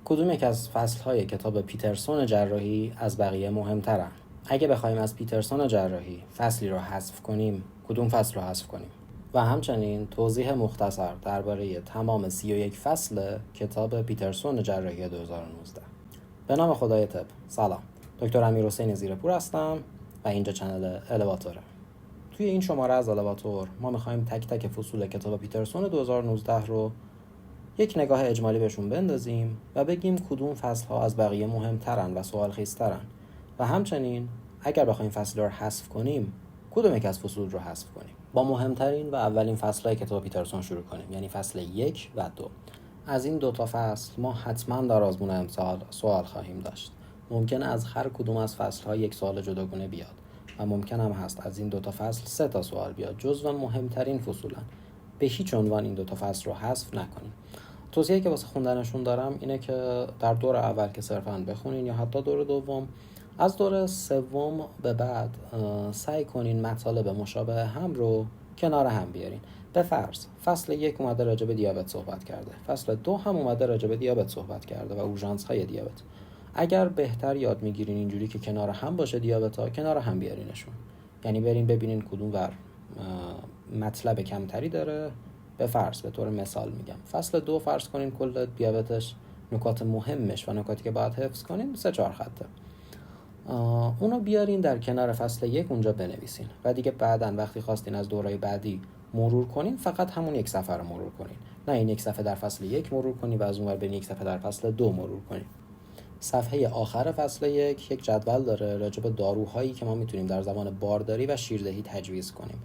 کدوم یک از فصل‌های کتاب پیترسون جراحی از بقیه مهم‌ترن؟ اگه بخوایم از پیترسون جراحی فصلی رو حذف کنیم، کدوم فصل رو حذف کنیم؟ و همچنین توضیح مختصر درباره تمام 31 فصل کتاب پیترسون جراحی 2019. به نام خدای طب. سلام. دکتر امیرحسین زیرپور هستم و اینجا چنل الیواتوره. توی این شماره از الیواتور ما می‌خوایم تک تک فصول کتاب پیترسون 2019 رو یک نگاه اجمالی بهشون بندازیم و بگیم کدوم فصل‌ها از بقیه مهمترن و سوال خیزترن و همچنین اگر بخوایم فصل رو حذف کنیم کدوم یک از فصول رو حذف کنیم. با مهمترین و اولین فصل‌های کتاب پیترسون شروع کنیم، یعنی فصل 1 و 2. از این دو تا فصل ما حتما در آزمون امسال سوال خواهیم داشت. ممکنه از هر کدوم از فصل‌ها یک سوال جداگونه بیاد و ممکن هم هست از این دو تا فصل 3 تا سوال بیاد. جزو مهمترین فصولن. به هیچ عنوان این دو تا فصل رو حذف نکنیم. توصیه‌ای که واسه خوندنشون دارم اینه که در دور اول که صرفاً بخونین یا حتی دور دوم، از دور سوم به بعد سعی کنین مطالب مشابه هم رو کنار هم بیارین. به فرض فصل 1 اومده راجع به دیابت صحبت کرده، فصل 2 هم اومده راجع به دیابت صحبت کرده و اورژانس‌های دیابت. اگر بهتر یاد میگیرین اینجوری که کنار هم باشه دیابت‌ها، کنار هم بیارینشون. یعنی برین ببینین کدوم ور مطلب کمتری داره. به فرض به طور مثال میگم فصل 2 فرض کنین کل دیابتش نکات مهمش و نکاتی که باید حفظ کنین 3-4 خطه، اونو بیارین در کنار فصل 1 اونجا بنویسین و دیگه بعداً وقتی خواستین از دورهای بعدی مرور کنین فقط همون یک صفحه رو مرور کنین، نه این یک صفحه در فصل 1 مرور کنین و از اون ور برین یک صفحه در فصل 2 مرور کنین. صفحه آخر فصل 1 یک جدول داره راجع به داروهایی که ما میتونیم در زمان بارداری و شیردهی تجویز کنیم.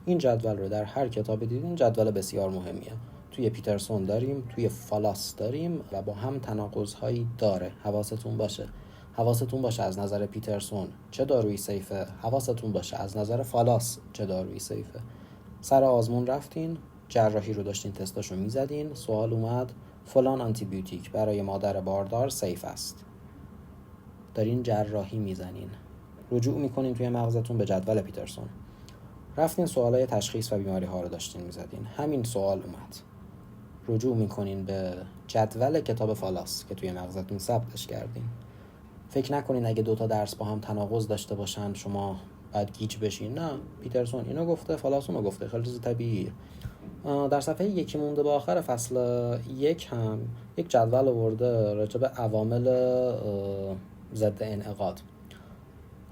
این جدول رو در هر کتاب دیدین جدول بسیار مهمیه. توی پیترسون داریم، توی فالاس داریم و با هم تناقض‌هایی داره. حواستون باشه از نظر پیترسون چه دارویی سیفه، حواستون باشه از نظر فالاس چه دارویی سیفه. سر آزمون رفتین، جراحی رو داشتین تستاشو میزدین، سوال اومد فلان آنتی بیوتیک برای مادر باردار سیف است. دارین جراحی میزنین. رجوع میکنین توی مغزتون به جدول پیترسون. رفتین سوالای تشخیص و بیماری ها رو داشتین میزدین، همین سوال اومد. رجوع میکنین به جدول کتاب فالاس که توی مغزتون ثبتش کردین. فکر نکنین اگه دوتا درس با هم تناقض داشته باشن شما باید گیج بشین. نه، پیترسون اینو گفته، فالاس اونو گفته، خیلی چیز طبیعیه. در صفحه 1 مونده به آخر فصل 1 هم یک جدول آورده راجع به عوامل ضد انعقاد: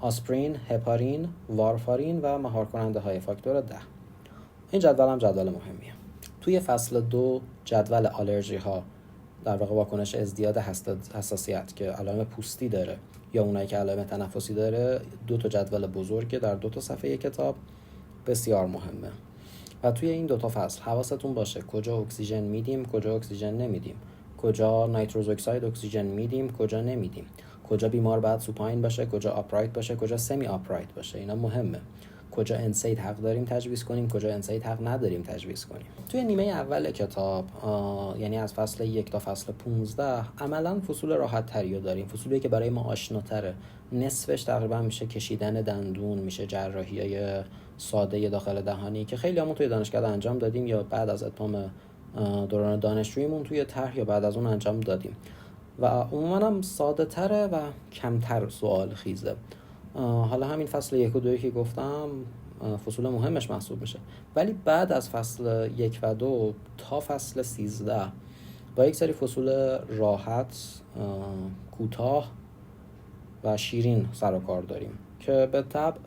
آسپرین، هپارین، وارفارین و مهار کننده های فاکتور 10. این جدول هم جدول مهمیه. توی فصل 2 جدول آلرژی ها، در واقع واکنش ازدیاد حساسیت که علائم پوستی داره یا اونایی که علائم تنفسی داره، 2 تا جدول بزرگه در 2 تا صفحه کتاب، بسیار مهمه. و توی این 2 تا فصل حواستون باشه کجا اکسیژن میدیم، کجا اکسیژن نمیدیم، کجا نایتروز اکساید اکسیژن میدیم، کجا نمیدیم، کجا بیمار باید سوپاین باشه، کجا آپرایت باشه، کجا سمی آپرایت باشه. اینا مهمه. کجا انسید حق داریم تجویز کنیم، کجا انسید حق نداریم تجویز کنیم. توی نیمه اول کتاب، یعنی از فصل 1 تا فصل 15، عملاً فصول راحت تری رو داریم، فصولی که برای ما آشناتره. نصفش تقریبا میشه کشیدن دندون، میشه جراحی‌های ساده داخل دهانی که خیلی همون توی دانشگاه انجام دادیم یا بعد از اتمام دوران دانشجوییمون توی طرح یا بعد از اون انجام دادیم و عموماً هم ساده تره و کمتر سوال خیزه. حالا همین فصل 1 و 2 که گفتم فصول مهمش محسوب میشه، ولی بعد از فصل 1 و 2 تا فصل 13 با یک سری فصول راحت، کوتاه و شیرین سر و کار داریم که به طبع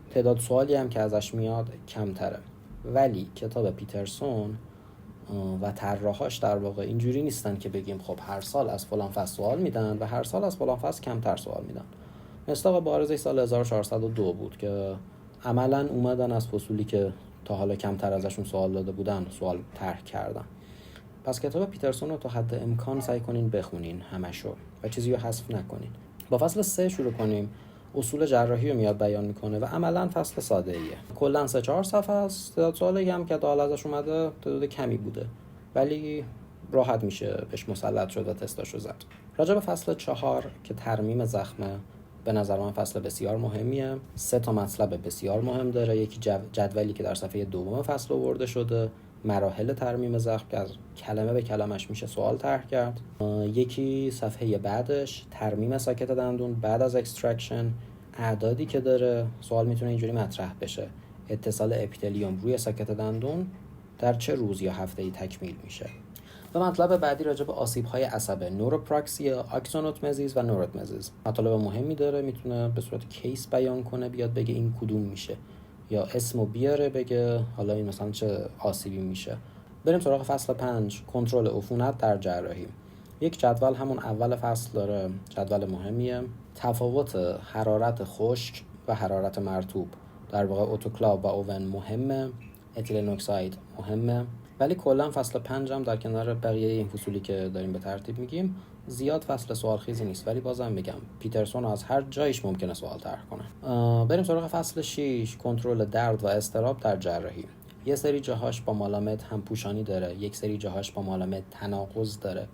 تعداد سوالی هم که ازش میاد کمتره. ولی کتاب پیترسون و طراحاش در واقع اینجوری نیستن که بگیم خب هر سال از فلان فصل سوال میدن و هر سال از فلان فصل کمتر سوال میدن. مصداق بارزش سال 1402 بود که عملاً اومدن از فصولی که تا حالا کمتر ازشون سوال داده بودن سوال طرح کردن. پس کتاب پیترسون رو تا حد امکان سعی کنین بخونین همشو و چیزی رو حذف نکنین. با فصل 3 شروع کنیم. اصول جراحی رو میاد بیان میکنه و عملاً فصل ساده ایه. کلاً 3-4 صفحه است. تعداد سوالی هم که تا حالا ازش اومده تعداد کمی بوده، ولی راحت میشه بهش مسلط شد و تستاشو زد. راجع به فصل 4 که ترمیم زخمه، به نظر من فصل بسیار مهمیه. 3 تا مطلب بسیار مهم داره. یکی جدولی که در صفحه 2 فصل آورده شده مراحل ترمیم زخم که از کلمه به کلمش میشه سوال طرح کرد. یکی صفحه بعدش ترمیم ساکت دندون بعد از اکسترکشن، اعدادی که داره. سوال میتونه اینجوری مطرح بشه: اتصال اپیتلیوم روی ساکت دندون در چه روز یا هفته‌ای تکمیل میشه. و مطلب بعدی راجع به آسیب‌های عصبه، نوروپراکسیا، آکسونوتمزیس و نوروتمزیس. مطالب مهمی داره، میتونه به صورت کیس بیان کنه، بیاد بگه این کدوم میشه، یا اسمو بیاره بگه حالا این مثلا چه آسیبی میشه. بریم سراغ فصل 5، کنترل عفونت در جراحی. یک جدول همون اول فصل داره، جدول مهمیه. تفاوت حرارت خشک و حرارت مرطوب، در واقع اتوکلاو و اوون مهمه، اتیلن اکساید مهمه. ولی کلا فصل 5 هم در کنار بقیه این فصولی که داریم به ترتیب میگیم زیاد فصل سوالخیزی نیست، ولی بازم میگم پیترسون از هر جایش ممکنه سوال طرح کنه. بریم سراغ فصل 6، کنترل درد و اضطراب در جراحی. یه سری جاهاش با مالامت همپوشانی داره، یک سری جاهاش با مالامت تناقض داره.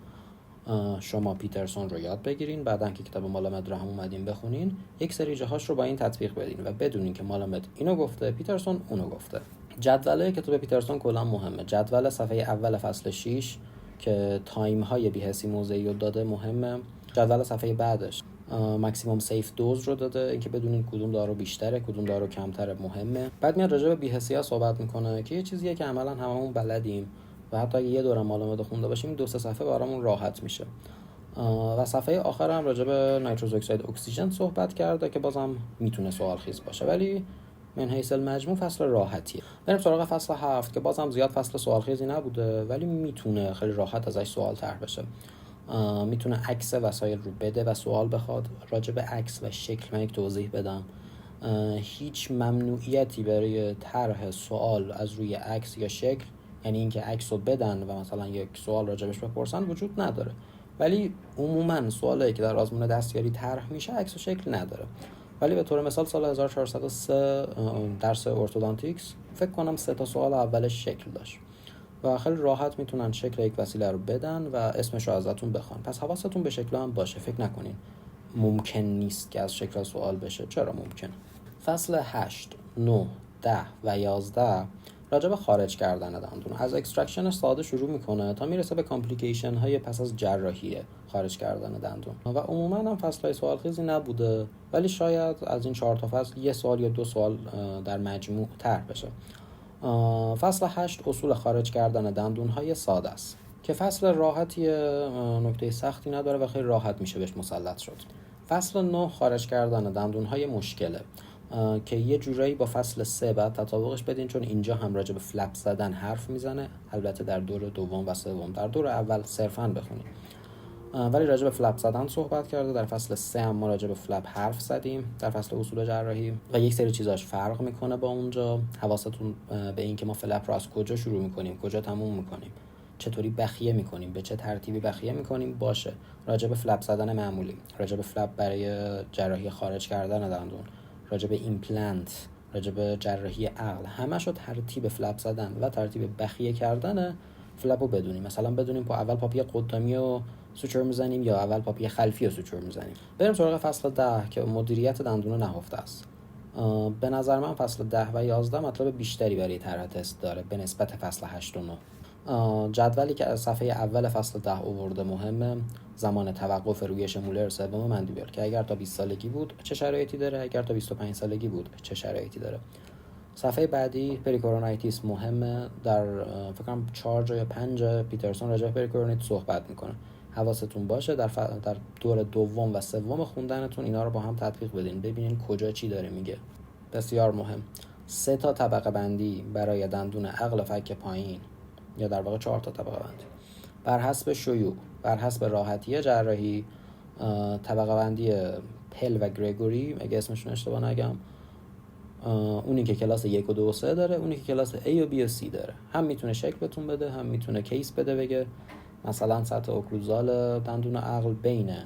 شما پیترسون رو یاد بگیرین، بعدن که کتاب مالامت رو هم اومدین بخونین، یک سری جاهاش رو با این تطبیق بدین و بدونین که مالامت اینو گفته، پیترسون اونو گفته. جدول کتاب پیترسون کلا مهمه. جدول صفحه اول فصل 6 که تایم های بی‌حسی موضعی رو داده مهمه. جدول صفحه بعدش ماکسیمم سیف دوز رو داده، اینکه بدونین کدوم دارو بیشتره کدوم دارو کمتره مهمه. بعد میاد راجع به بی‌حسی‌ها صحبت میکنه که یه چیزیه که عملاً هممون بلدیم و حتی اگه یه دوره مالامت خونده باشیم 2-3 صفحه برامون راحت میشه. و صفحه آخر هم راجع به نیتروز اکساید اکسیژن صحبت کرده که بازم میتونه سوال خیز باشه، ولی من حیث المجموع فصل راحتیه. بریم سراغ فصل 7 که بازم زیاد فصل سوال خیزی نبوده، ولی میتونه خیلی راحت ازش سوال طرح بشه. میتونه عکس وسایل رو بده و سوال بخواد. راجع به عکس و شکل من یک توضیح بدم. هیچ ممنوعیتی برای طرح سوال از روی عکس یا شکل، یعنی اینکه عکس رو بدن و مثلا یک سوال راجبش بپرسن، وجود نداره. ولی عموما سوالی که در آزمون دستیاری طرح میشه عکس و شکل نداره. ولی به طور مثال سال 1403 درس ارتودانتیکس فکر کنم 3 تا سوال اولش شکل داشت و خیلی راحت میتونن شکل یک وسیله رو بدن و اسمش رو ازتون بخوان. پس حواستون به شکل هم باشه، فکر نکنین ممکن نیست که از شکل سوال بشه. چرا ممکنه. فصل 8، 9، 10 و 11 راجع به خارج کردن دندون. از اکسترکشن ساده شروع میکنه تا میرسه به کامپلیکیشن های پس از جراحی خارج کردن دندون و عموما هم فصل های سوال خیزی نبوده، ولی شاید از این 4 تا فصل 1 سوال یا 2 سوال در مجموع طرح بشه. فصل 8 اصول خارج کردن دندون های ساده است که فصل راحتی، نکته سختی نداره و خیلی راحت میشه بهش مسلط شد. فصل 9 خارج کردن دندون های مشکله که یه جورایی با فصل 3 بعد تطابقش بدین، چون اینجا هم راجع به فلپ زدن حرف میزنه، البته در دور دوم و سوم. در دور اول صرفاً بخونید، ولی راجع به فلپ زدن صحبت کرده. در فصل 3 هم ما راجع به فلپ حرف زدیم در فصل اصول جراحی و یک سری چیزاش فرق میکنه با اونجا. حواستون به این که ما فلپ رو از کجا شروع میکنیم، کجا تموم میکنیم، چطوری بخیه میکنیم، به چه ترتیبی بخیه میکنیم باشه. راجع به فلپ زدن معمولی، راجع به فلپ برای جراحی خارج کردن دندون، راجع به ایمپلنت، راجع به جراحی عقل، همشو ترتیب فلپ زدن و ترتیب بخیه کردن فلپ رو بدونیم. مثلا بدونیم اول پاپی قدامی رو سوچور میزنیم یا اول پاپی خلفی رو سوچور میزنیم. بریم سراغ فصل 10 که مدیریت دندون نهفته است. به نظر من فصل 10 و 11 مطلب بیشتری برای طرح تست داره به نسبت فصل 8 و 9. جدولی که از صفحه اول فصل 10 آورده مهمه. زمان توقف رویش مولر سوم مندیبل که اگر تا 20 سالگی بود چه شرایطی داره، اگر تا 25 سالگی بود چه شرایطی داره. صفحه بعدی پریکورونایتیس مهمه. در فکر کنم 4 یا 5 پیترسون راجع به پریکورونیت صحبت میکنه. حواستون باشه در دور دوم و سوم خوندنتون اینا رو با هم تطبیق بدین، ببینین کجا چی داره میگه. بسیار مهم. 3 تا طبقه بندی برای دندون عقل فک پایین، یا در واقع 4 تا طبقه بندی بر حسب شیوع، بر حسب راحتی جراحی. طبقه بندی پل و گریگوری اگه اسمشون اشتباه نگم، اونی که کلاس 1 و 2 و 3 داره، اونی که کلاس A و B و C داره. هم میتونه شکل بهتون بده، هم میتونه کیس بده، بگه مثلا سطح اوکلوزال دندون عقل بین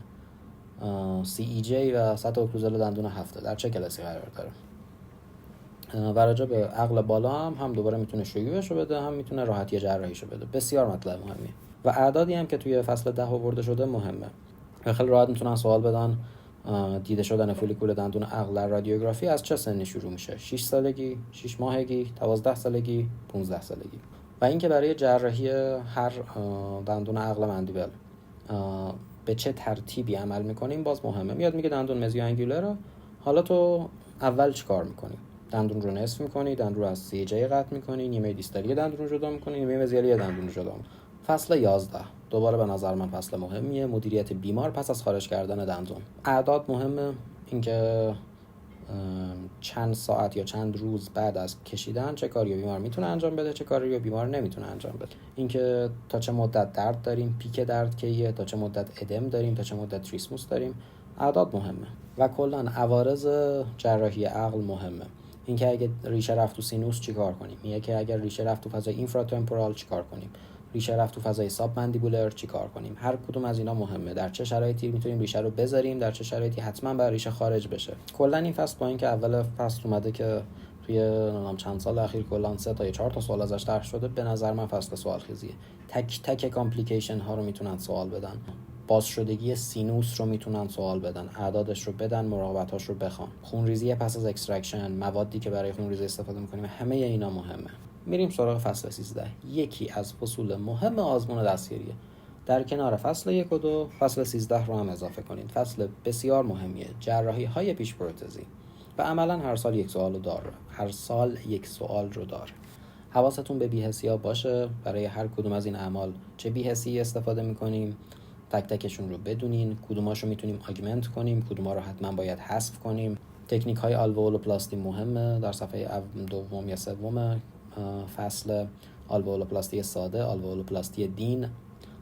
CEJ و سطح اوکلوزال دندون هفته در چه کلاسی قرار داره. و راجع به عقل بالا هم دوباره میتونه شیوعش رو بده، هم میتونه راحتی جراحیش رو بده. بسیار مطلب مهمیه. و اعدادی هم که توی فصل 10 آورده شده مهمه. خیلی راحت میتونن سوال بدن. دیده شدن فولیکول دندون عقل در رادیوگرافی از چه سنی شروع میشه؟ 6 سالگی، 6 ماهگی، 12 سالگی، 15 سالگی. و اینکه برای جراحی هر دندون عقل مندیبل به چه ترتیبی عمل میکنیم باز مهمه. میاد میگه دندون مزیو انگولر، حالا تو اول چی کار میکنی؟ دندون رو نصف میکنی، دندون رو از سی جی قطع میکنی، نیمه دیستالی دندون رو جدا میکنی، نیمه مزیالی دندون رو جدا میکنی. فصل 11 دوباره به نظر من فصل مهمیه، مدیریت بیمار پس از خارج کردن دندون. اعداد مهمه، اینکه چند ساعت یا چند روز بعد از کشیدن چه کاری بیمار میتونه انجام بده، چه کاری بیمار نمیتونه انجام بده. اینکه تا چه مدت درد داریم، پیک درد کیه، تا چه مدت ادم داریم، تا چه مدت تریسموس داریم. اعداد مهمه و کلا عوارض جراحی عقل مهمه. اینکه اگه ریشه رفت تو سینوس چیکار کنیم، اینکه که اگر ریشه رفت تو فضای اینفراتمپورال چیکار کنیم، ریشه رفت تو فضای ساب مندیبولر چیکار کنیم. هر کدوم از اینا مهمه. در چه شرایطی میتونیم ریشه رو بذاریم، در چه شرایطی حتما باید ریشه خارج بشه. کلا این فصل با اینکه اول فصل اومده که توی چند سال اخیر کلا 3 تا 4 تا سوال ازش طرح شده، به نظر من فصل سوال خیزیه. تک تک کامپلیکیشن ها رو میتونن سوال بدن، باز شدگی سینوس رو میتونن سوال بدن، اعدادش رو بدن، مراقبتاش رو بخوان، خونریزی پس از اکستراکشن، موادی که برای خونریزی استفاده میکنیم، همه اینا مهمه. میریم سراغ فصل 13. یکی از فصول مهم آزمون دستگیریه. در کنار فصل 1 و 2 فصل 13 رو هم اضافه کنید. فصل بسیار مهمیه، جراحی های پیش پروتزی و عملا هر سال یک سوال رو داره. حواستون به بی‌حسی‌ها باشه. برای هر کدوم از این اعمال چه بی‌حسی استفاده میکنیم، تک تکشون رو بدونین، کدوماشو میتونیم آگمنت کنیم، کدوما رو حتما باید حذف کنیم. تکنیک های آلوئولوپلاستی مهمه. در صفحه دوم یا سوم فصل آلوئولوپلاستی ساده، آلوئولوپلاستی دین،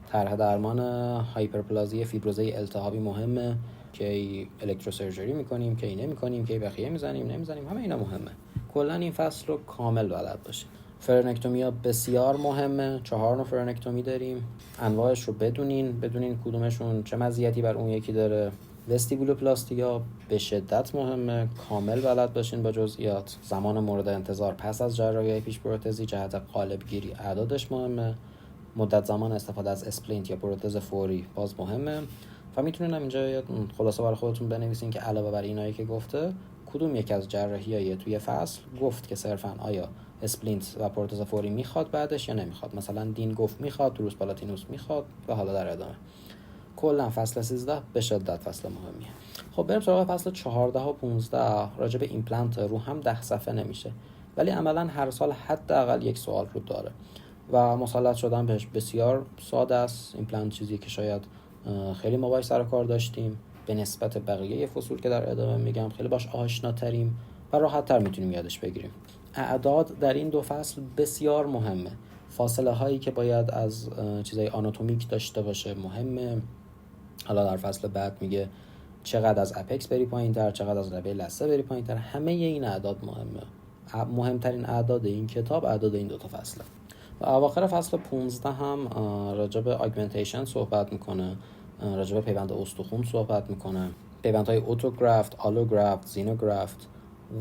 طرح درمان هایپرپلازی فیبروزه التهابی مهمه، که الکتروسرجری میکنیم، که نمیکنیم، که بخیه نمیزنیم، همه اینا مهمه. کلا این فصل رو کامل بلد باشیم. فرنکتومیا بسیار مهمه. 4 نوع فرنکتومی داریم، انواعش رو بدونین کدومشون چه مزیتی بر اون یکی داره. وستیبولوپلاستیا به شدت مهمه، کامل بلد باشین با جزئیات. زمان مورد انتظار پس از جراحی پیش پروتزی جهت قالب گیری اعدادش مهمه. مدت زمان استفاده از اسپلینت یا پروتز فوری باز مهمه. و میتونین هم اینجا خلاصه برای خودتون بنویسین که علاوه بر اینایی که گفته، کدوم یک از جراحی‌های توی فصل گفت که صرفاً آیا اسپلینت و پروتز فوری میخواد بعدش یا نمیخواد. مثلا دین گفت میخواد، تروس پالاتینوس میخواد و حالا در ادامه. کلا فصل 13 به شدت فصل مهمیه. خب بریم سراغ فصل 14 و 15. راجع به ایمپلنت رو هم 10 صفحه نمیشه، ولی عملا هر سال حداقل یک سوال رو داره و مسلط شدن بهش بسیار ساده است. ایمپلنت چیزی که شاید خیلی ما باهاش سر کار داشتیم، به نسبت بقیه فصول که در ادامه میگم خیلی باش آشناتریم و راحت‌تر میتونیم یادش بگیریم. اعداد در این دو فصل بسیار مهمه. فاصله هایی که باید از چیزای آناتومیک داشته باشه مهمه. حالا در فصل بعد میگه چقدر از اپکس بری پایین‌تر، چقدر از لبه لثه بری پایین‌تر. همه این اعداد مهمه. مهمترین اعداد این کتاب اعداد این دو تا فصله. و اواخر فصل 15 هم راجع به آگمنتیشن صحبت میکنه، راجع به پیوند استخوان صحبت میکنه، پیوندهای اوتوگرافت، آلوگرافت، زینوگرافت.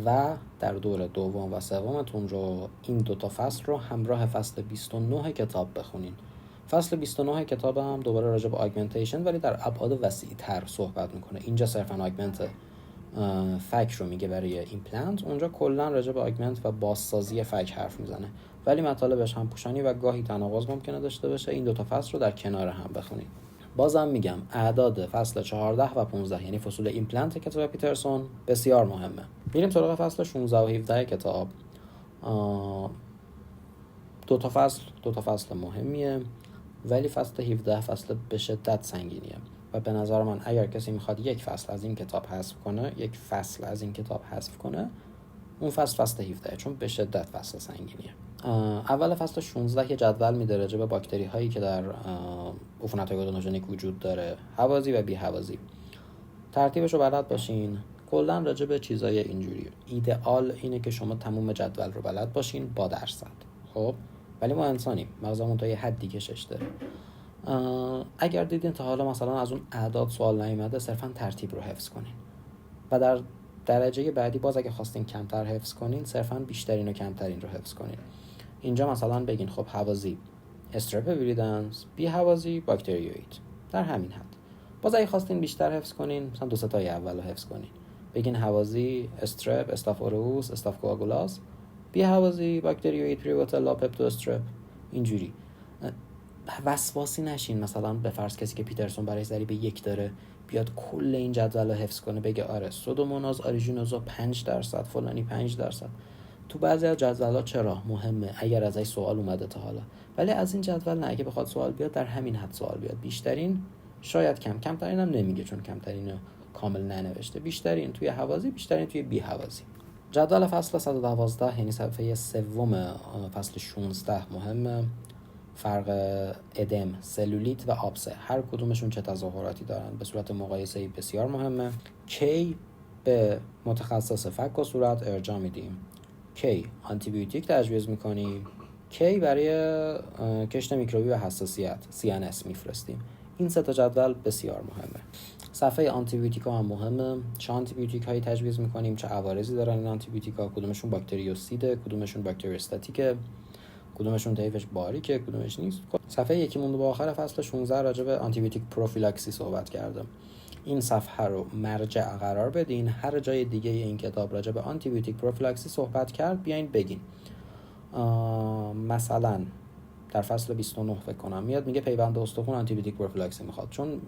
و در دور دوم و سومتون رو این دو تا فصل رو همراه فصل 29 کتاب بخونین. فصل 29 کتاب هم دوباره راجع به آگمنتیشن ولی در ابعاد وسیع‌تر صحبت میکنه. اینجا صرفاً آگمنت فک رو میگه برای ایمپلنت، اونجا کلا راجع به آگمنت و بازسازی فک حرف میزنه، ولی مطالبش هم پوشانی و گاهی تناقض ممکنه داشته باشه. این دو تا فصل رو در کنار هم بخونید. بازم میگم اعداد فصل 14 و 15 یعنی فصول ایمپلنت کتاب پیترسون بسیار مهمه. میریم سراغ فصل 16 و 17 کتاب. دو تا فصل مهمیه، ولی فصل 17 فصل به شدت سنگینیه و به نظر من اگر کسی میخواد یک فصل از این کتاب حذف کنه، اون فصل 17 چون به شدت فصل سنگینیه. اول فصل 16 یه جدول میده راجع به باکتری هایی که در عفونت‌های گلدانوژنیک وجود داره، هوازی و بی هوازی. ترتیبش رو بلد باشین. کلا راجع به چیزای اینجوری ایدئال اینه که شما تموم جدول رو بلد باشین با درصد. خب ولی ما انسانیم، مغزمون تا یه حدی کشش داره. اگر دیدین تا حالا مثلا از اون اعداد سوال نیومده، صرفا ترتیب رو حفظ کنین و در درجه بعدی باز اگه خواستین کمتر حفظ کنین، صرفا بیشترین و کمترین رو حفظ کنین. اینجا مثلا بگین خب هوازی استرپ ویریدنس، بی هوازی باکتریوئید، در همین حد. باز اگه خواستین بیشتر حفظ کنین، مثلا 2 تای اول رو حفظ کنین، بگین هوازی استرپ، استاف اورئوس، استاف کوآگولاس، بی هوازی باکتریوئید پریوتلا پپتو استرپ، اینجوری وسواسی نشین. مثلا به فرض کسی که پیترسون برای ضریب 1 داره بیاد کل این جدول رو حفظ کنه، بگه آره سودوموناز آریژینوزا 5% فلانی 5%. تو بعضی از جدول‌ها چرا مهمه اگر ازش سوال اومده تا حالا، ولی از این جدول نه. اگه بخواد سوال بیاد در همین حد سوال بیاد. بیشترین شاید کمترین هم نمیگه چون کمترین کامل ننوشته. بیشترین توی حوازی، بیشترین توی بی حوازی. جدول فصل 112 یعنی صفحه 3 فصل 16 مهمه. فرق ادم، سلولیت و آبسه هر کدومشون چه تظاهراتی دارن به صورت مقایسه‌ای بسیار مهمه. کی به متخصص فک و صورت ارجاع میدیم، کی آنتی بیوتیک تجویز میکنیم، کی برای کشت میکروبی و حساسیت CNS میفرستیم. این 3 تا جدول بسیار مهمه. صفحه آنتی بیوتیکا هم مهمه. چه آنتی بیوتیک هایی تجویز میکنیم، چه عوارضی دارن این آنتی بیوتیکا، کدومشون باکتریوسیده، کدومشون باکتریوستاتیکه، کدومشون طیفش باریکه، کدومش نیست. صفحه 1 مونده به آخر فصل 16 راجع به آنتی بیوتیک پروفیلاکسی صحبت کردم. این صفحه رو مرجع قرار بدین. هر جای دیگه این کتاب راجع به آنتی بیوتیک پروفیلاکسی صحبت کرد بیاین بگین. مثلا در فصل 29 فکر کنم میاد میگه پیوند استخوان آنتی بیوتیک پروفیلاکسی میخواد چون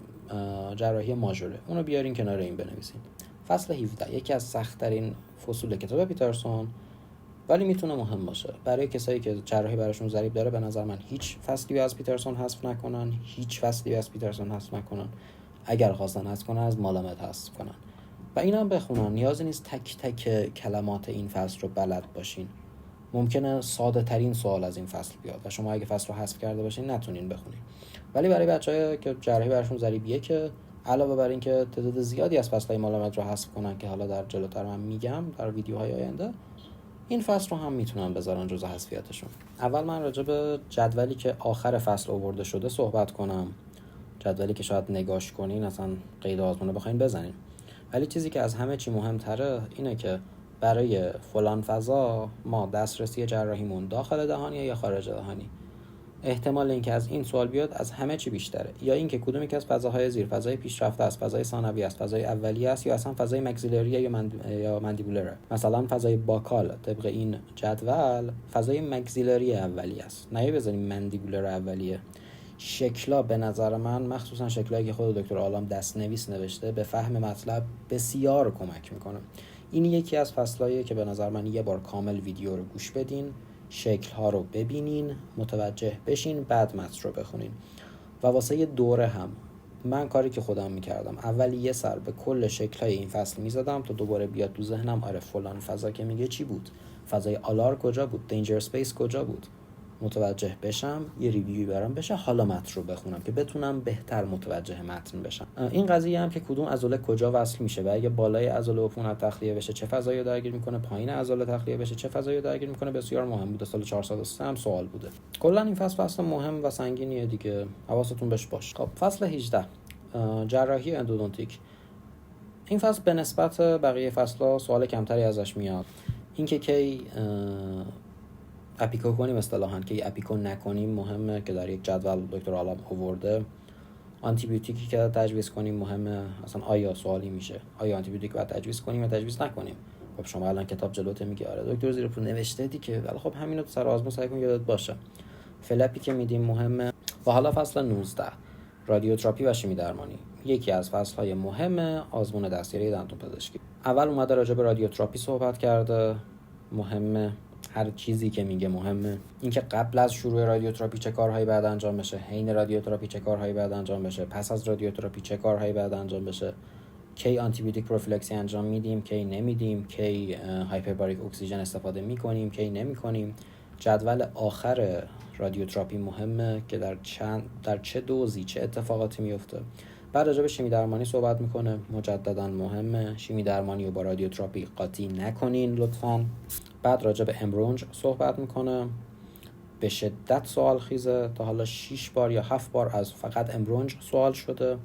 جراحی ماژوره، اونو بیارین کنار این بنویسین. فصل 17 یکی از سخت‌ترین فصول کتاب پیترسون، ولی میتونه مهم باشه برای کسایی که جراحی براشون ضریب داره. به نظر من هیچ فصلی از پیترسون حذف نکنن، هیچ فصلی از پیترسون حذف نکنن. اگر خواستن حذف کنن از مالامت حذف کنن و اینم بخونن. نیازی نیست تک تک کلمات این فصل رو بلد باشین. ممکنه ساده ترین سوال از این فصل بیاد و شما اگه فصل رو حذف کرده باشین نتونین بخونین. ولی برای بچه‌ها که جراحی براشون ضریب 1، علاوه بر این که تعداد زیادی از فصل‌های مالامت رو حذف کنن که حالا در جلوتر من میگم در ویدیوهای آینده، این فصل رو هم میتونن بذارن جزء حذفیاتشون. اول من راجع به جدولی که آخر فصل آورده شده صحبت کنم. جدولی که شاید نگاش کنین اصلا قید آزمون بخواین بزنین، ولی چیزی که از همه چی مهمتره اینه که برای فلان فضا ما دسترسی جراحیمون داخل دهانی یا خارج دهانی. احتمال اینکه از این سوال بیاد از همه چی بیشتره. یا اینکه کدومی که از فضاهای زیر، فضای پیشرفته است، فضای ثانوی است، فضای اولیه است، یا اصلا فضای مگزیلری یا ماندیبولره. مثلا فضای باکال طبق این جدول فضای مگزیلری اولیه است. نه بزنیم ماندیبولر اولیه. شکلا به نظر من، مخصوصا شکلایی که خود دکتر عالم دست نویس نوشته، به فهم مطلب بسیار کمک میکنه. این یکی از فصلاییه که به نظر من یه بار کامل ویدیو رو گوش بدین، شکل‌ها رو ببینین، متوجه بشین، بعد متن رو بخونین. و واسه دوره هم من کاری که خودم میکردم، اولی یه سر به کل شکل‌های این فصل میزدم تا دوباره بیاد تو ذهنم آره فلان فضا که میگه چی بود، فضای آلار کجا بود، دینجر اسپیس کجا بود، متوجه بشم، یه ریویوی برام بشه، حالا متن رو بخونم که بتونم بهتر متوجه متن بشم. این قضیه هم که کدوم عضله کجا وصل میشه و اگه بالای عضله عفونت تخلیه بشه چه فضایی رو درگیر میکنه، پایین عضله تخلیه بشه چه فضایی رو درگیر میکنه، بسیار مهم بوده. سال 403 هم سوال بوده. کلا این فصل مهم و سنگینیه دیگه، حواستون بهش باشه. خب فصل 18 جراحی اندودونتیک. این فصل به نسبت بقیه فصل‌ها سوال کمتری ازش میاد. اینکه کی اپیکو کنیم اصطلاحاً، که اپیکو نکنیم مهمه که در یک جدول دکتر عالم آورده. آنتی بیوتیکی که تجویز کنیم مهمه. اصلا آیا سوالی میشه آیا آنتی بیوتیک باید تجویز کنیم یا تجویز نکنیم؟ خب شما الان کتاب جلوت میگه آره دکتر زیرپور نوشته دی که، ولی خب همین رو سر آزمون سعی کن یادت باشه. فلپی که میدیم مهمه. و حالا فصل 19 رادیوتراپی و شیمی درمانی، یکی از فصل‌های مهم آزمون دستیاری دندون پزشکی. اول اومده راجع به رادیوتراپی صحبت کرده، مهمه. هر چیزی که میگه مهمه. اینکه قبل از شروع رادیوتراپی چه کارهایی باید انجام بشه، حین رادیوتراپی چه کارهایی باید انجام بشه، پس از رادیوتراپی چه کارهایی باید انجام بشه، کی آنتی بیوتیک پروفیلاکسی انجام میدیم، کی نمیدیم، کی هایپرباریک اکسیژن استفاده میکنیم، کی نمیکنیم. جدول آخر رادیوتراپی مهمه که در چه دوزی چه اتفاقاتی میفته. بعد راجع به شیمی درمانی صحبت میکنه، مجددا مهمه. شیمی درمانی رو با رادیوتراپی قاطی نکنین لطفاً. بعد راجع به امبرونج صحبت میکنه، به شدت سوال خیزه. تا حالا 6 بار یا 7 بار از فقط امبرونج سوال شده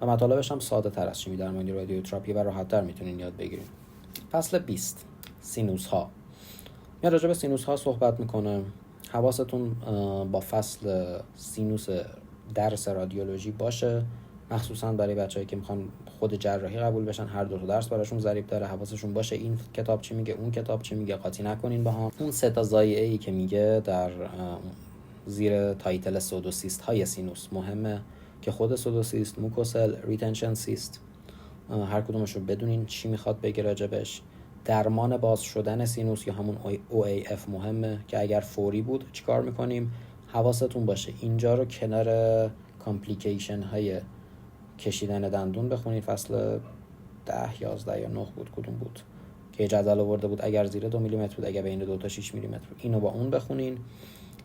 و مطالبش هم ساده تر از شیمی درمانی رادیوتراپی و راحت تر میتونین یاد بگیرین. فصل 20 سینوس ها. یا راجع به سینوس ها صحبت میکنه. حواستون با فصل سینوس درس رادیولوژی باشه، مخصوصا برای بچه‌ای که میخوان خود جراحی قبول بشن، هر دو تا درس براشون ضریب داره. حواسشون باشه این کتاب چی میگه، اون کتاب چی میگه، قاطی نکنین با هم. اون 3 تا ضایعه‌ای که میگه در زیر تایتل سودوسیست های سینوس مهمه که خود سودوسیست، موکوسل، ریتنشن سیست، هر کدومش رو بدونین چی میخواد بگه راجبش. درمان باز شدن سینوس یا همون OAF مهمه که اگر فوری بود چیکار میکنیم. حواستون باشه اینجا رو کنار کامپلیکیشن های کشیدن دندون بخونید. فصل 10 11 یا 9 بود کدوم بود که جدول آورده بود، اگر زیر 2 میلیمتر بود، اگر بین 2 تا 6 میلیمتر بود، اینو با اون بخونین.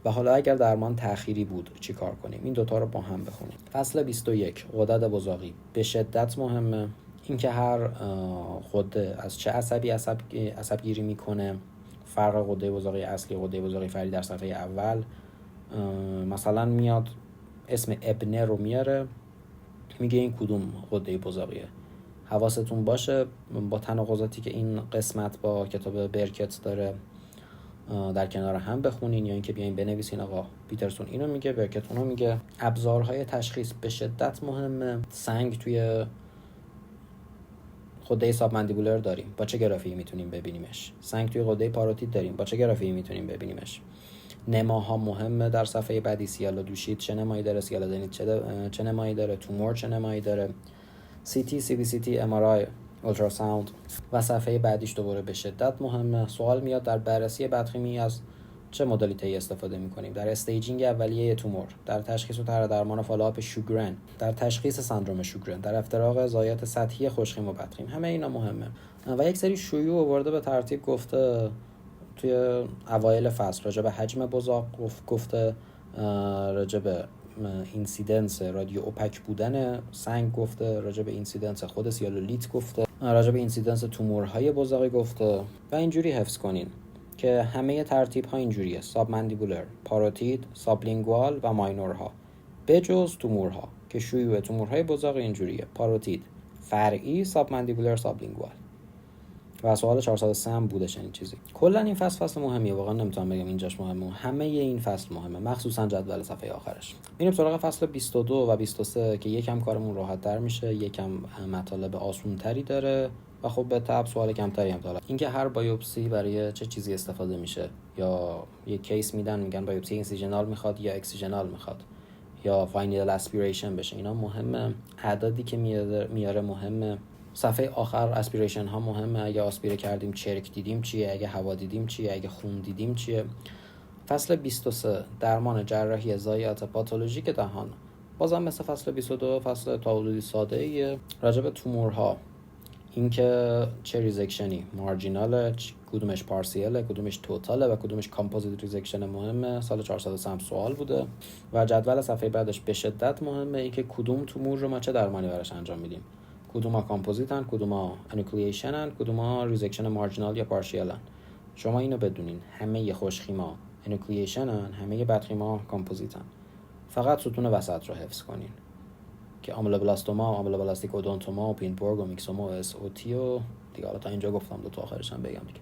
و حالا اگر درمان تأخیری بود چیکار کنیم، این دوتا رو با هم بخونیم. فصل 21 غدد بزاقی به شدت مهمه. اینکه هر غده از چه عصب گیری میکنه، فرق غده بزاقی اصلی غده بزاقی فرعی در صفحه اول. مثلا میاد اسم ابنه رو میاره، میگه این کدوم غده بزاقیه. حواستون باشه با تناقضاتی که این قسمت با کتاب برکت داره در کنار هم بخونین، یا اینکه بیاین بنویسین آقا پیترسون اینو میگه، برکت اونو میگه. ابزارهای تشخیص به شدت مهمه. سنگ توی غده سابمندیبولر داریم، با چه گرافی میتونیم ببینیمش. سنگ توی غده پاروتید داریم، با چه گرافی میتونیم ببینیمش. نماها مهمه در صفحه بعدی. سیالودوشیت چه نمایی داره، سیالودنیت چه نمایی داره، تومور چه نمایی داره، CT CBCT MRI اولتراساوند. و صفحه بعدیش دوباره به شدت مهمه. سوال میاد در بررسی بدخیمی از چه مدالیتی استفاده میکنیم. در استیجینگ اولیه تومور، در تشخیص و طرح درمان فالوآپ شوگرن، در تشخیص سندرم شوگرن، در افتراق ضایعات سطحی خوشخیم و بدخیم. همه اینا مهمه. و یک سری شیوع آورده به ترتیب گفته توی اوایل فصل راجع به حجم بزاق گفته، راجع به اینسیدنس رادیو اوپک بودن سنگ گفته، راجع به اینسیدنس خود سیالولیت گفته، راجع به اینسیدنس تومورهای بزاقی گفته. و اینجوری حفظ کنین که همه ترتیب ها اینجوریه: سابمندیبولر، پاروتید، سابلینگوال و ماینورها، بجز تومورها که شیوع تومورهای بزاقی اینجوریه: پاروتید، فرعی، سابمندیبولر، سابلینگوال. و سوال 403 هم بودش این چیزی. کلا این فصل مهمیه، واقعا نمیتونم بگم اینجاش مهمه. همه این فصل مهمه، مخصوصا جدول صفحه آخرش. میریم سراغ فصل 22 و 23 که یکم کارمون راحت تر میشه، یکم مطالب آسون تری داره و خب به تبع سوال کمتری هم داره. اینکه هر بایوپسی برای چه چیزی استفاده میشه، یا یک کیس میدن میگن بایوپسی اینسیژنال میخواد یا اکسیژنال میخواد، یا فاینال اسپیریشن بشه، اینا مهمه. اعدادی که میاره مهمه. صفحه آخر اسپیریشن ها مهمه. اگه آسپیره کردیم چرک دیدیم چیه، اگه هوا دیدیم چیه، اگه خون دیدیم چیه. فصل 23 درمان جراحی ضایعات پاتولوژیک دهان. بازم مثل فصل 22 فصل تولدی ساده ایه. راجع به تومورها، اینکه چه ریزکشنی، مارجیناله، کدومش پارسیله، کدومش توتاله و کدومش کامپوزیت ریزکشن مهمه. سال 403 هم سوال بوده. و جدول صفحه بعدش به شدت مهمه، اینکه کدوم تومور رو ما چه درمانی براش انجام میدیم. کدوما کامپوزیتن، کدوما انوکلیشنن، کدوما ریزکشن مارجینال یا پارشیلن. شما اینو بدونین، همه خوشخیما انوکلیشنن، همه بدخیما کامپوزیتن. فقط ستون وسط رو حفظ کنین که آملوبلاستوما، آملوبلاستیک اودونتوما، پینبورگ و میکسوما و SOT و دیگه. حالا تا اینجا گفتم، دو تا آخرش هم بگم دیگه.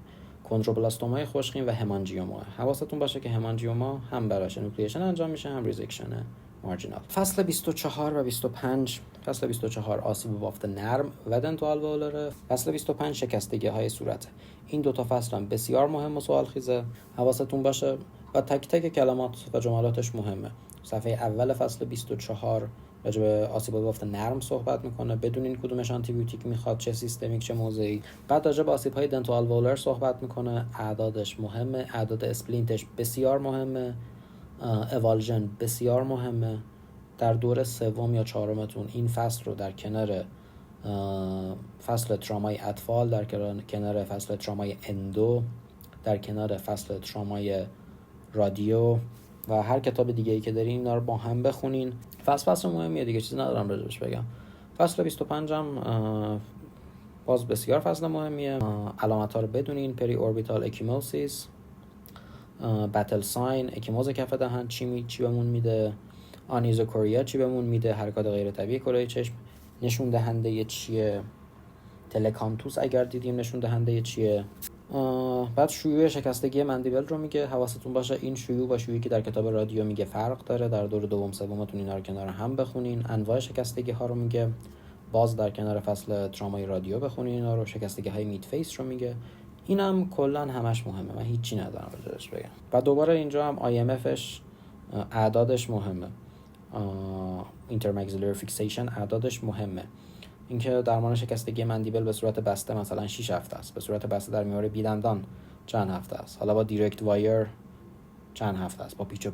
کندروبلاستومای خوشخیم و همانجیوما. حواستون باشه که همانجیوما هم براش انوکلیشن انجام میشه، هم ریزکشن مارجینال. فصل 24 و 25. فصل 24 آسیب بافت نرم و دنتال والاره. فصل 25 شکستگی های صورت. این دو تا فصل هم بسیار مهم و سوال خیزه، حواستون باشه و تک تک کلمات و جملاتش مهمه. صفحه اول فصل 24 راجع به آسیب بافت نرم صحبت میکنه، بدونین کدومش آنتی بیوتیک میخواد، چه سیستمیک چه موضعی. بعد راجع به آسیب های دنتال والر صحبت میکنه، اعدادش مهمه، اعداد اسپلینتش بسیار مهمه، اوالژن بسیار مهمه. در دور سوم یا چهارمتون این فصل رو در کنار فصل ترامای اطفال، در کنار فصل ترامای اندو، در کنار فصل ترامای رادیو و هر کتاب دیگه‌ای که دارین اینا رو با هم بخونین. فصل مهمیه دیگه، چیزی ندارم راجعش بگم. فصل 25 هم باز بسیار فصل مهمیه. علامت‌ها رو بدونین: پری اوربیتال اکیموسیس، بتل ساین، اکیموز کف دهن چی بهمون میده، آنیزوکوریا چی بهمون میده، حرکات غیر طبیعی کره چشم نشون دهنده چیه، تلکانتوس اگر دیدیم نشون دهنده چیه. بعد شیوع شکستگی مندیبل رو میگه. حواستون باشه این شیوع با شیوعی که در کتاب رادیو میگه فرق داره. در دور دوم سومتون اینا رو کنار هم بخونین. انواع شکستگی ها رو میگه، باز در کنار فصل ترامای رادیو بخونین اینا رو. شکستگی های میت فیس رو میگه. اینم کلا همش مهمه، من هیچی ندارم راجعش بگم. بعد دوباره اینجا هم IMFش اعدادش مهمه. اینترمگزیلری فیکسیشن اعدادش مهمه. اینکه درمان شکستگی مندیبل به صورت بسته مثلا 6 هفته است، به صورت بسته در میاره بیدندان چند هفته است، حالا با دیرکت وایر چند هفته است، با پیچ و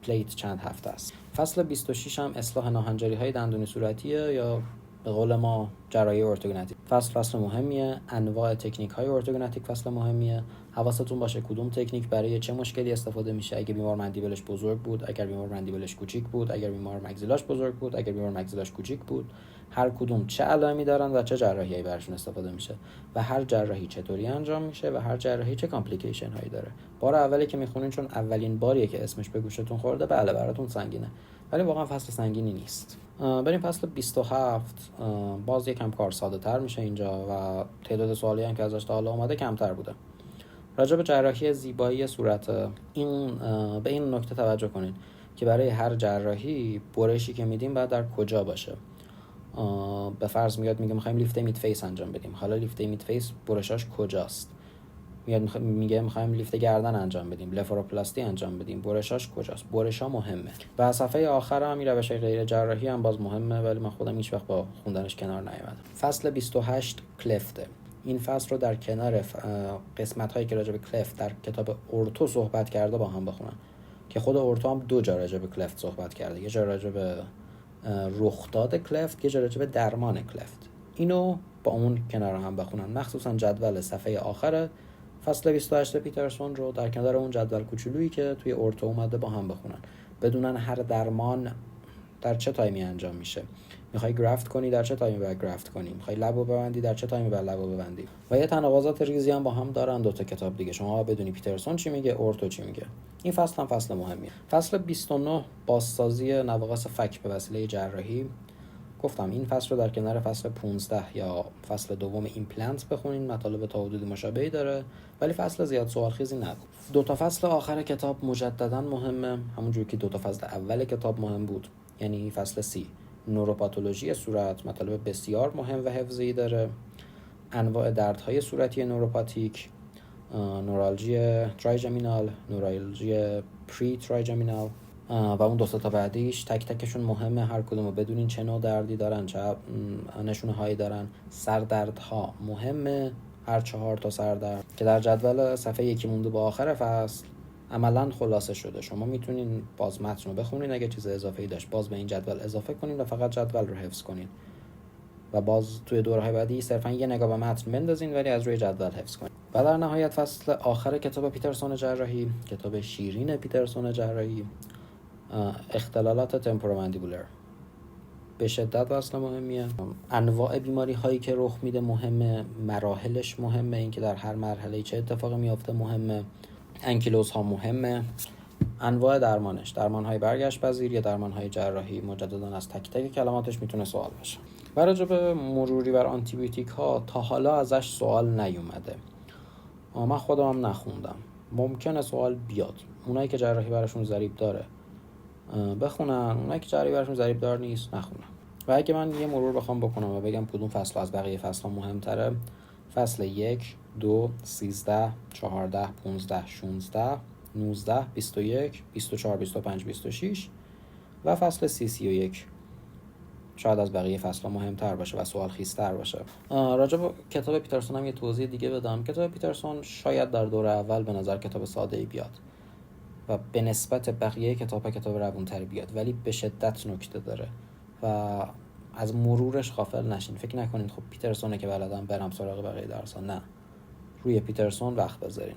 پلیت چند هفته است. فصل 26 هم اصلاح ناهنجاری های دندونی صورتیه یا به قول ما جراحی ارتوگناتیک. فصل مهمیه. انواع تکنیک های ارتوگناتیک فصل مهمیه. حواستون باشه کدوم تکنیک برای چه مشکلی استفاده میشه. اگه بیمار مندیبلش بزرگ بود، اگر بیمار مندیبلش کوچیک بود، اگر بیمار مگزیلاش بزرگ بود، اگر بیمار مگزیلاش کوچیک بود، هر کدوم چه علائمی دارن و چه جراحیایی براشون استفاده میشه و هر جراحی چطوری انجام میشه و هر جراحی چه کامپلیکیشن هایی داره. بار اولی که میخونین چون اولین باریه که اسمش به گوشتون خورده، بله براتون سنگینه، ولی واقعا فصل سنگینی نیست. بریم فصل 27. باز یکم کار ساده تر میشه اینجا و تعداد سوالی هم که ازش تا حالا اومده کمتر بوده. راجع به جراحی زیبایی صورت، به این نکته توجه کنین که برای هر جراحی برشی که میدیم باید در کجا باشه. به فرض میگه میخوایم لیفت مید فیس انجام بدیم، حالا لیفت مید فیس برشاش کجاست؟ میگه میخوایم لیفت گردن انجام بدیم، بلفاروپلاستی انجام بدیم، برشاش کجاست؟ برشا مهمه. و صفحه آخر هم این روش غیر جراحی هم باز مهمه، ولی من خودم هیچ وقت با خوندنش کنار نیومدم. فصل 28 کلفته. این فصل رو در کنار قسمت هایی که راجع به کلفت در کتاب اورتو صحبت کرده با هم بخونن، که خود اورتو هم 2 جا راجع به کلفت صحبت کرده، یه جا راجع به رخداد کلفت، یه جا راجع به درمان کلفت. اینو با اون کنار هم بخونن، مخصوصا جدول صفحه آخر فصل 28 پیترسون رو در کنار اون جدول کوچولویی که توی اورتو اومده با هم بخونن، بدونن هر درمان در چه تایمی انجام میشه. میخوای گرافت کنی در چه تایمی باید گرافت کنی، میخوای لبو ببندی در چه تایمی باید لبو ببندی. و یه تناقضات ریزی هم با هم دارن 2 تا کتاب دیگه، شما بدونی پیترسون چی میگه، اورتو چی میگه. این فصل هم فصل مهمیه. فصل 29 بازسازی نواقص فک به وسیله جراحی. گفتم این فصل رو در کنار فصل 15 یا فصل دوم ایمپلنت بخونین، مطالب تا حدودی مشابهی داره ولی فصل زیاد سوالخیزی نبود. 2 تا فصل آخر کتاب مجددا مهمه، همونجوری که 2 تا فصل اول کتاب مهم بود. یعنی فصل 30 نوروپاتولوژی صورت، مطالب بسیار مهم و حفظی داره. انواع دردهای صورتی نوروپاتیک، نورالژی ترایجمینال، نورالژی پری ترایجمینال و اون 2 تا بعدیش تک تکشون مهمه، هر کدومو بدونین چه نوع دردی دارن، چه نشونه هایی دارن. سردردها مهمه، هر 4 تا سردرد که در جدول صفحه 1 مونده با آخر فصل عملاً خلاصه شده. شما میتونین باز متن رو بخونین، اگه چیز اضافه‌ای داشت باز به این جدول اضافه کنین و فقط جدول رو حفظ کنین و باز توی دوره‌های بعدی صرفاً یه نگاه به متن بندازین ولی از روی جدول حفظ کنین. و در نهایت فصل آخر کتاب پیترسون جراحی، کتاب شیرین پیترسون جراحی، اختلالات تمپورومندیبولر به شدت فصل مهمیه. انواع بیماری هایی که رخ میده مهمه، مراحلش مهمه، اینکه در هر مرحله چه اتفاقی میفته مهمه. انکیلوز ها مهمه. انواع درمانش، درمان های برگشت پذیر یا درمان های جراحی، مجددا از تک تک کلماتش میتونه سوال بشه. و راجع به مروری بر آنتی بیوتیک ها تا حالا ازش سوال نیومده، من خودم هم نخوندم، ممکنه سوال بیاد. اونایی که جراحی براشون ضریب داره بخونن، اونایی که جراحی براشون ضریب دار نیست نخونن. و اگه من یه مرور بخوام بکنم و بگم کدوم فصل از بقیه فصل‌ها مهمتره، فصل 1 2 13 14 15 16 19 21 24 25 26 و فصل 30 31 شاید از بقیه فصل‌ها مهمتر باشه و سوال خیزتر باشه. راجع به کتاب پیترسون هم یه توضیح دیگه بدم. کتاب پیترسون شاید در دوره اول به نظر کتاب ساده‌ای بیاد و به نسبت بقیه کتاب روون‌تری بیاد، ولی به شدت نکته داره و از مرورش غافل نشین. فکر نکنین خب پیترسونه که بلدم برم سراغ بقیه درس‌ها، نه، روی پیترسون وقت بذارین.